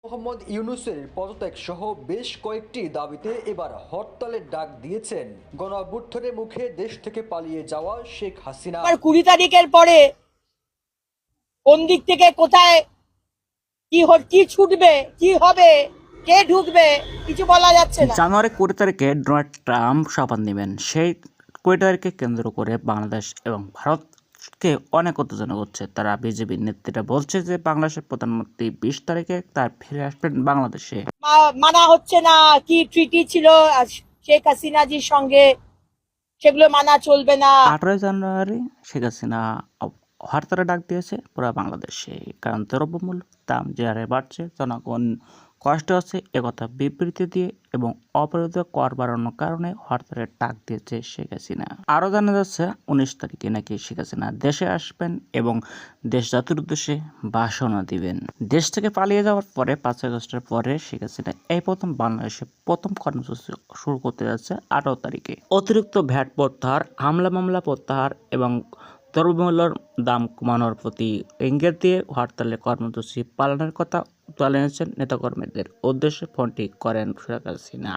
মোহাম্মদ ইউনূসের পদত্যাগ সহ বেশ কয়েকটি দাবিতে এবার হরতালের ডাক দিয়েছেন গণঅভ্যুত্থানের মুখে দেশ থেকে পালিয়ে যাওয়া শেখ হাসিনা। 20 তারিখের পরে কোন দিক থেকে কোথায় কি ছুটবে, কি হবে, কে ঢুকবে, কিছু বলা যাচ্ছে না। জানুয়ারি 20 তারিখে ডোনাল্ড ট্রাম্প শপথ নেবেন। সেই 20 তারিখকে কেন্দ্র করে বাংলাদেশ এবং ভারতকে অনেক উত্তেজনা হচ্ছে। তারা বিজেপির নেত্রীরা বলছে যে বাংলাদেশের প্রধানমন্ত্রী 20 তারিখে তার ফিরে আসবেন বাংলাদেশে। মানা হচ্ছে না, কি ট্রিটি ছিল শেখ হাসিনাজির সঙ্গে, সেগুলো মানা চলবে না। 18 জানুয়ারি শেখ হাসিনা হরতালে ডাক দিয়েছে পুরো বাংলাদেশে, কারণ দ্রব্যমূল্য দাম যে হারে বাড়ছে, জনগণ কষ্ট আছে একথা বিবৃতি দিয়ে এবং অবৈধ কর বাড়ানোর কারণে হরতালের ডাক দিয়েছে শেখ হাসিনা। আরও জানা যাচ্ছে 19 তারিখে নাকি শেখ হাসিনা দেশে আসবেন এবং দেশ জাতির উদ্দেশ্যে ভাষণও দিবেন। দেশ থেকে পালিয়ে যাওয়ার পরে 5 আগস্টের পরে শেখ হাসিনা এই প্রথম বাংলাদেশে প্রথম কর্মসূচি শুরু করতে যাচ্ছে 18 তারিখে। অতিরিক্ত ভ্যাট প্রত্যাহার, হামলা মামলা প্রত্যাহার এবং দ্রব্যমূল্যের দাম কমানোর প্রতি ইঙ্গিত দিয়ে হরতালের কর্মসূচি পালনের কথা জানিয়েছেন নেতাকর্মীদের উদ্দেশ্যে ফোনটি করেন শেখ হাসিনা।